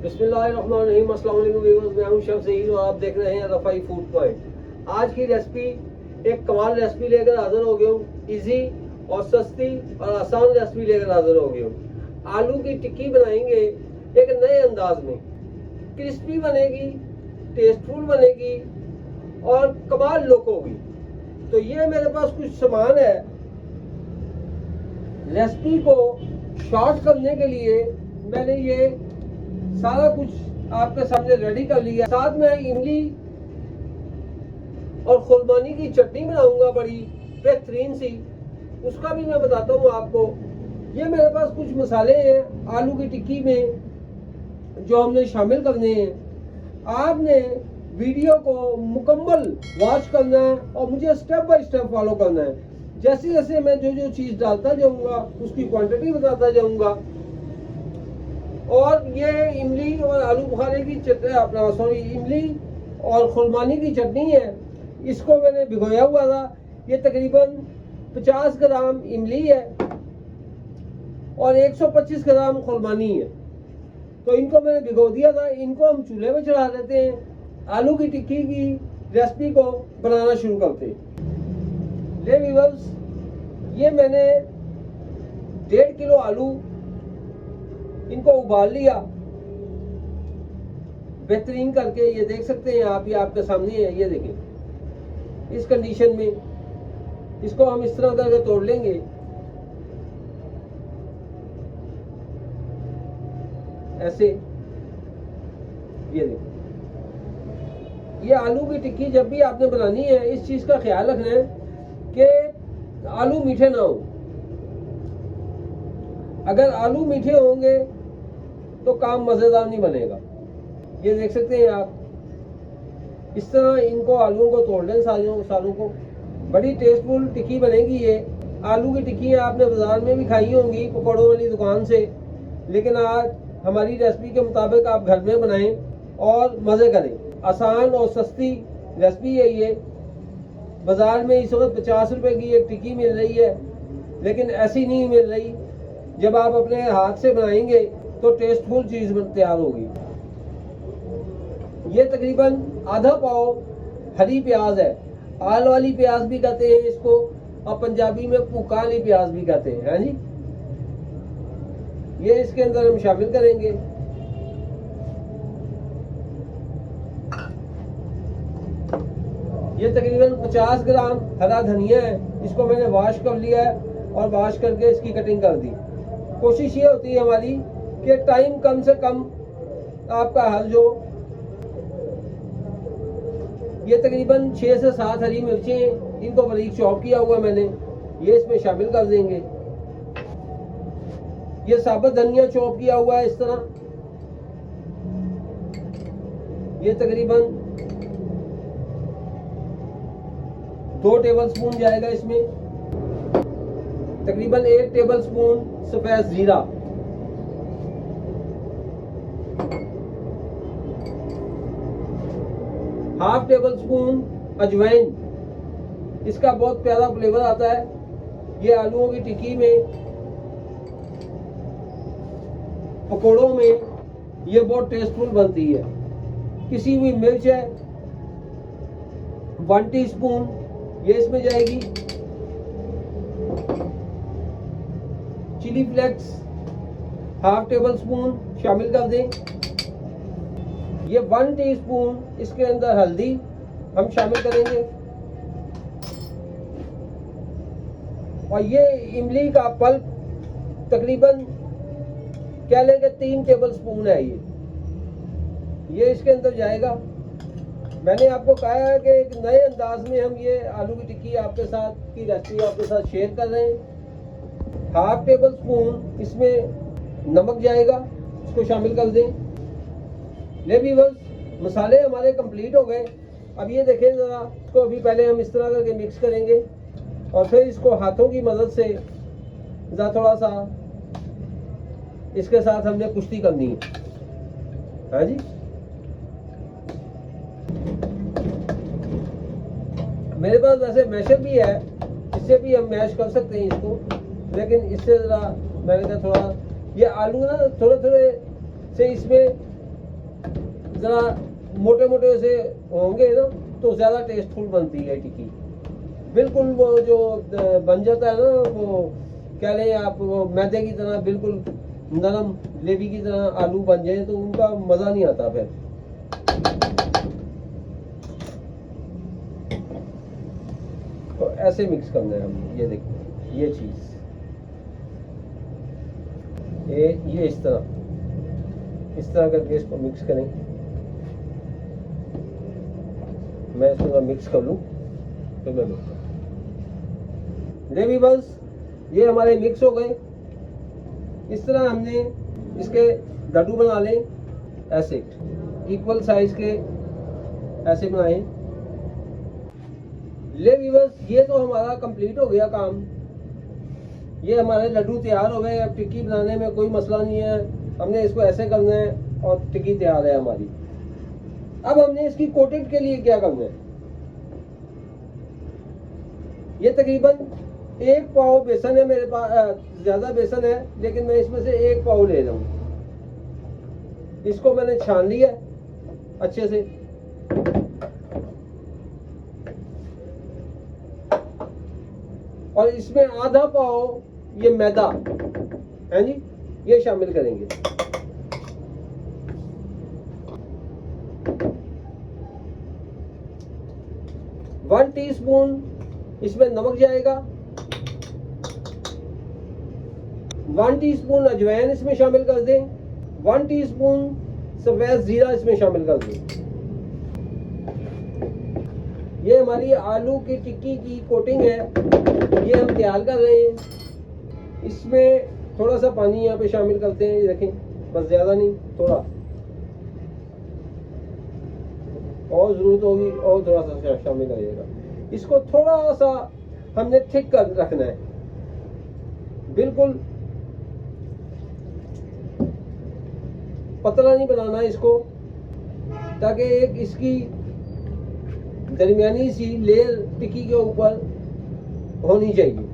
बिस्मिल्लाहिर्रहमानिर्रहीम। अस्सलाम वालेकुम व्यूअर्स, मैं हूं शम्स ज़हीर और आप देख रहे हैं रफ़ाई फूड पॉइंट। आज की रेसिपी एक कमाल रेसिपी लेकर हाजिर हो गया हूँ। इजी और सस्ती और आसान रेसिपी लेकर हाजिर हो गया हूँ। आलू की टिक्की बनाएंगे एक नए अंदाज में। क्रिस्पी बनेगी, टेस्टफुल बनेगी और कमाल लुक होगी। तो ये मेरे पास कुछ सामान है। रेसिपी को शॉर्ट करने के लिए मैंने ये सारा कुछ आपके सामने रेडी कर लिया। साथ में इमली और खुरमानी की चटनी बनाऊंगा, बड़ी बेहतरीन सी, उसका भी मैं बताता हूँ आपको। ये मेरे पास कुछ मसाले हैं आलू की टिक्की में जो हमने शामिल करने हैं। आपने वीडियो को मुकम्मल वॉच करना है और मुझे स्टेप बाय स्टेप फॉलो करना है। जैसे जैसे मैं जो जो चीज़ डालता जाऊंगा उसकी क्वांटिटी बताता जाऊंगा। और ये इमली और आलू बुखारे की चटनी, इमली और खुरमानी की चटनी है। इसको मैंने भिगोया हुआ था। ये तकरीबन 50 ग्राम इमली है और 125 ग्राम खुरमानी है। तो इनको मैंने भिगो दिया था। इनको हम चूल्हे में चढ़ा देते हैं। आलू की टिक्की की रेसिपी को बनाना शुरू करते हैं। ले व्यूअर्स, ये मैंने 1.5 किलो आलू इनको उबाल लिया बेहतरीन करके। ये देख सकते हैं आप, ये आपके सामने है। ये देखें, इस कंडीशन में इसको हम इस तरह करके तोड़ लेंगे। ऐसे ये देखें। ये आलू की टिक्की जब भी आपने बनानी है, इस चीज का ख्याल रखना है कि आलू मीठे ना हो। अगर आलू मीठे होंगे तो काम मजेदार नहीं बनेगा। ये देख सकते हैं आप, इस तरह इनको आलूओं को तोड़ लें सालों को। बड़ी टेस्टफुल टिक्की बनेगी ये। आलू की टिक्की आपने बाजार में भी खाई होंगी पकौड़ों वाली दुकान से, लेकिन आज हमारी रेसिपी के मुताबिक आप घर में बनाएं और मज़े करें। आसान और सस्ती रेसिपी है ये। बाजार में इस वक्त 50 रुपए की एक टिक्की मिल रही है, लेकिन ऐसी नहीं मिल रही। जब आप अपने हाथ से बनाएंगे तो टेस्टफुल चीज़ तैयार होगी। ये तकरीबन आधा पाव हरी प्याज है। आल वाली प्याज भी कहते हैं इसको, और पंजाबी में भूका वाली प्याज भी कहते हैं, है जी। ये इसके अंदर हम शामिल करेंगे। ये तकरीबन 50 ग्राम हरा धनिया है। इसको मैंने वॉश कर लिया है और वॉश करके इसकी कटिंग कर दी। कोशिश ये होती है हमारी कि टाइम कम से कम आपका हल जो। ये तकरीबन 6 से 7 हरी मिर्चें, इनको बारीक चॉप किया हुआ मैंने, ये इसमें शामिल कर देंगे। ये साबुत धनिया चॉप किया हुआ है इस तरह। ये तकरीबन 2 टेबलस्पून जाएगा इसमें। तकरीबन 1 टेबलस्पून सफेद जीरा, ½ टेबलस्पून अजवाइन। इसका बहुत प्यारा फ्लेवर आता है। ये आलूओं की टिक्की में, पकोड़ों में ये बहुत टेस्टफुल बनती है। किसी भी मिर्च है 1 टीस्पून, ये इसमें जाएगी। चिली फ्लेक्स ½ टेबलस्पून शामिल कर दें। ये 1 टीस्पून इसके अंदर हल्दी हम शामिल करेंगे। और ये इमली का पल्प तकरीबन क्या लेंगे 3 टेबलस्पून है ये इसके अंदर जाएगा। मैंने आपको कहा है कि एक नए अंदाज में हम ये आलू की टिक्की आपके साथ की रेसिपी आपके साथ शेयर कर रहे हैं। ½ टेबलस्पून इसमें नमक जाएगा, इसको शामिल कर दें। ले व्यूअर्स, मसाले हमारे कंप्लीट हो गए। अब ये देखें ज़रा, इसको अभी पहले हम इस तरह करके मिक्स करेंगे और फिर इसको हाथों की मदद से ज़रा थोड़ा सा इसके साथ हमने कुश्ती करनी है। हाँ जी, मेरे पास वैसे मैशर भी है, इससे भी हम मैश कर सकते हैं इसको, लेकिन इससे ज़रा मैंने कहा थोड़ा ये आलू ना थोड़े थोड़े से इसमें जरा मोटे मोटे से होंगे ना तो ज़्यादा टेस्टफुल बनती है टिक्की। बिल्कुल वो जो बन जाता है ना, वो कह लें आप वो मैदे की तरह बिल्कुल नरम जलेबी की तरह आलू बन जाए तो उनका मज़ा नहीं आता फिर। तो ऐसे मिक्स करना है हम। ये देखिए ये चीज़ ये इस तरह करके इसको मिक्स करें। मैं इसको मिक्स कर लूँ तो मैं मिक्स ग्रेवी बस ये हमारे मिक्स हो गए। इस तरह हमने इसके लड्डू बना लें, ऐसे इक्वल साइज के ऐसे बनाएं। ले व्यूअर्स, ये तो हमारा कंप्लीट हो गया काम। ये हमारे लड्डू तैयार हो गए। अब टिक्की बनाने में कोई मसला नहीं है, हमने इसको ऐसे करना है और टिक्की तैयार है हमारी। अब हमने इसकी कोटिंग के लिए क्या करना है, ये तकरीबन 1 पाव बेसन है मेरे पास, ज़्यादा बेसन है लेकिन मैं इसमें से 1 पाव ले रहा हूँ। इसको मैंने छान लिया अच्छे से। और इसमें आधा पाव ये मैदा है जी, ये शामिल करेंगे। वन टीस्पून इसमें नमक जाएगा, 1 टीस्पून अजवाइन इसमें शामिल कर दें, 1 टीस्पून सफेद जीरा इसमें शामिल कर दें। ये हमारी आलू की टिक्की की कोटिंग है, ये हम तैयार कर रहे हैं। इसमें थोड़ा सा पानी यहाँ पे शामिल करते हैं, ये देखें, बस ज़्यादा नहीं, थोड़ा और ज़रूरत होगी और थोड़ा सा शामिल करिएगा। इसको थोड़ा सा हमने थिक कर रखना है, बिल्कुल पतला नहीं बनाना इसको, ताकि एक इसकी दरमियानी सी लेयर टिक्की के ऊपर होनी चाहिए।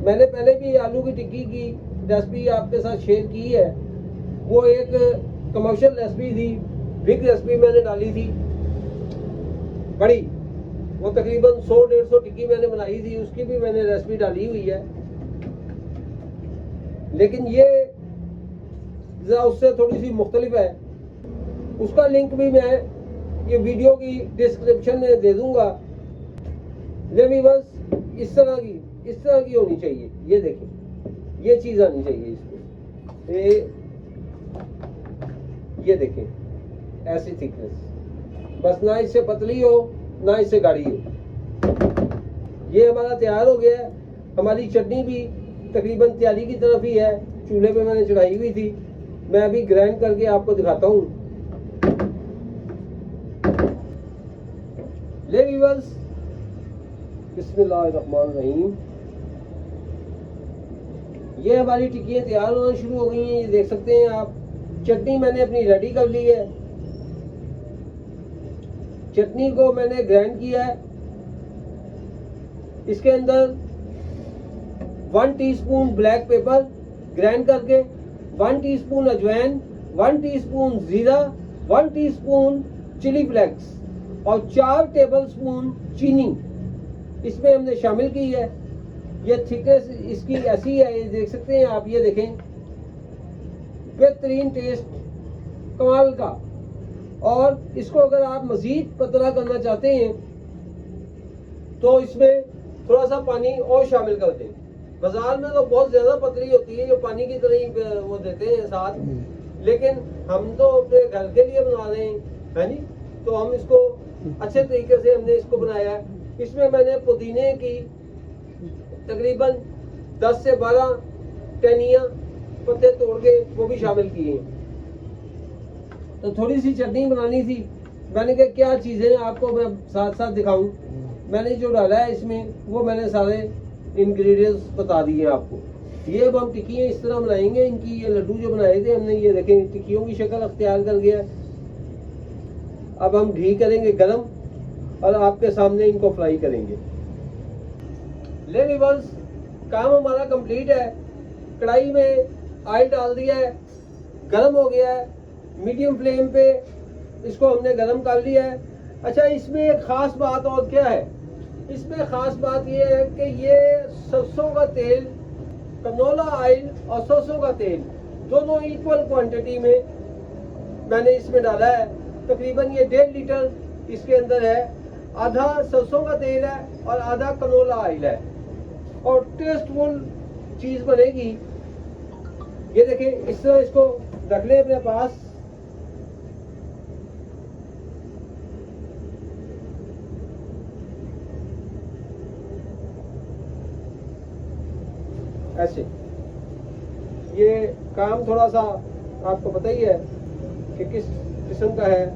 मैंने पहले भी आलू की टिक्की की रेसिपी आपके साथ शेयर की है। वो एक कमर्शियल रेसिपी थी, बिग रेसिपी मैंने डाली थी बड़ी, वो तकरीबन 100-150 टिक्की मैंने बनाई थी, उसकी भी मैंने रेसिपी डाली हुई है। लेकिन ये उससे थोड़ी सी मुख्तलिफ है, उसका लिंक भी मैं ये वीडियो की डिस्क्रिप्शन में दे दूंगा। लेकिन बस इस तरह की होनी चाहिए। ये देखें, ये चीज़ आनी चाहिए इसमें, ये देखें ऐसी थिकनेस, बस ना इससे पतली हो ना इससे गाढ़ी हो। ये हमारा तैयार हो गया है। हमारी चटनी भी तकरीबन तैयारी की तरफ ही है, चूल्हे पे मैंने चढ़ाई हुई थी। मैं अभी ग्राइंड करके आपको दिखाता हूँ। ले व्यूअर्स, बिस्मिल्लाहिर्रहमानिर्रहीम। ये हमारी टिक्कियाँ तैयार होना शुरू हो गई हैं, ये देख सकते हैं आप। चटनी मैंने अपनी रेडी कर ली है। चटनी को मैंने ग्राइंड किया है। इसके अंदर 1 टीस्पून ब्लैक पेपर ग्राइंड करके, 1 टीस्पून अजवाइन, 1 टीस्पून जीरा, 1 टीस्पून चिली फ्लेक्स और 4 टेबलस्पून चीनी इसमें हमने शामिल की है। ये थिकनेस इसकी ऐसी है, ये देख सकते हैं आप। ये देखें, बेहतरीन टेस्ट, कमाल का। और इसको अगर आप मजीद पतला करना चाहते हैं तो इसमें थोड़ा सा पानी और शामिल कर दें। बाजार में तो बहुत ज़्यादा पतली होती है, जो पानी की तरह ही वो देते हैं साथ, लेकिन हम तो अपने घर के लिए बना रहे हैं, है नी। तो हम इसको अच्छे तरीके से हमने इसको बनाया है। इसमें मैंने पुदीने की तकरीबन 10 से 12 टहनियाँ पत्ते तोड़ के वो भी शामिल किए हैं। तो थोड़ी सी चटनी बनानी थी, मैंने कहा क्या चीज़ें आपको मैं साथ साथ दिखाऊं। मैंने जो डाला है इसमें वो मैंने सारे इंग्रेडिएंट्स बता दिए आपको। ये अब हम टिक्कियाँ इस तरह बनाएंगे। इनकी ये लड्डू जो बनाए थे हमने, ये देखें टिक्कियों की शक्ल अख्तियार कर गया। अब हम घी करेंगे गरम और आपके सामने इनको फ्राई करेंगे। ले व्यूअर्स, काम हमारा कंप्लीट है। कढ़ाई में ऑयल डाल दिया है, गर्म हो गया है, मीडियम फ्लेम पे इसको हमने गर्म कर लिया है। अच्छा, इसमें एक ख़ास बात और क्या है, इसमें ख़ास बात ये है कि ये सरसों का तेल, कनोला ऑयल और सरसों का तेल दोनों इक्वल क्वांटिटी में मैंने इसमें डाला है। तकरीबन ये 1.5 लीटर इसके अंदर है। आधा सरसों का तेल है और आधा कनोला ऑयल है और टेस्टफुल चीज़ बनेगी। ये देखें, इस तरह इसको रख लें अपने पास। ऐसे ये काम थोड़ा सा आपको पता ही है कि किस किस्म का है,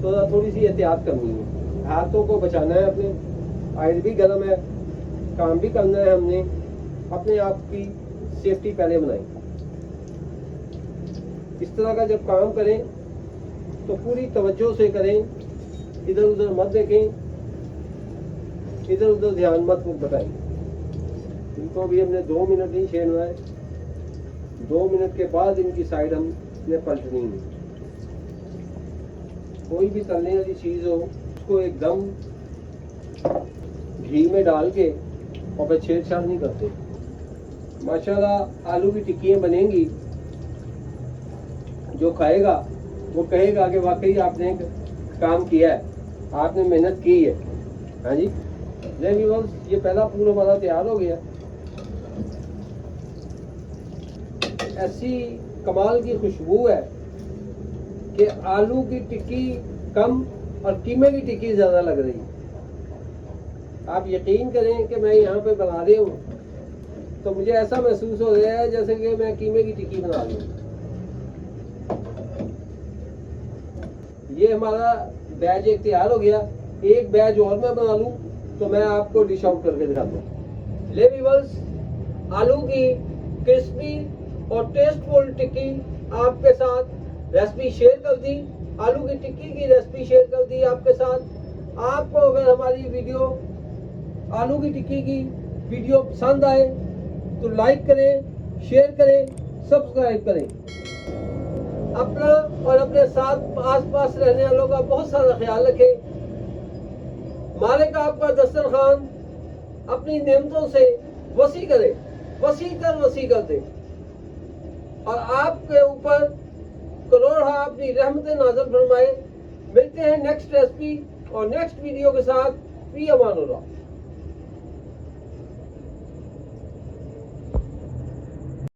तो थोड़ी सी एहतियात करनी है, हाथों को बचाना है अपने। ऑयल भी गर्म है, काम भी करना है हमने, अपने आप की सेफ्टी पहले बनाई। इस तरह का जब काम करें तो पूरी तवज्जो से करें, इधर उधर मत देखें, इधर उधर ध्यान मत बताएं। इनको भी हमने 2 मिनट नहीं छेड़ना है। 2 मिनट के बाद इनकी साइड हमने पलटनी है। कोई भी तलने वाली चीज़ हो उसको एकदम घी में डाल के और फिर छेड़छाड़ नहीं करते। माशाल्लाह आलू की टिक्कियाँ बनेंगी, जो खाएगा वो कहेगा कि वाकई आपने काम किया है, आपने मेहनत की है। हाँ जी, ये पहला पूरा हमारा तैयार हो गया। ऐसी कमाल की खुशबू है कि आलू की टिक्की कम और कीमे की टिक्की ज़्यादा लग रही है। आप यकीन करें कि मैं यहाँ पे बना रही हूँ तो मुझे ऐसा महसूस हो रहा है जैसे कि मैं कीमे की टिक्की बना रही हूँ। ये हमारा बैच एक तैयार हो गया। एक बैच और मैं बना लूँ तो मैं आपको डिश आउट करके दिखाता हूँ। ले व्यूअर्स, आलू की क्रिस्पी और टेस्टफुल टिक्की आपके साथ रेसिपी शेयर कर दी। आलू की टिक्की की रेसिपी शेयर कर दी आपके साथ। आपको अगर हमारी वीडियो आलू की टिक्की की वीडियो पसंद आए तो लाइक करें, शेयर करें, सब्सक्राइब करें। अपना और अपने साथ आसपास रहने वालों का बहुत सारा ख्याल रखें। मालिक आपका दस्तरखान अपनी नेमतों से वसी करे, वसी कर दे और आपके ऊपर करोड़ अपनी रहमतें नाज़िल फरमाए। मिलते हैं नेक्स्ट रेसिपी और नेक्स्ट वीडियो के साथ। फी अमान अल्लाह।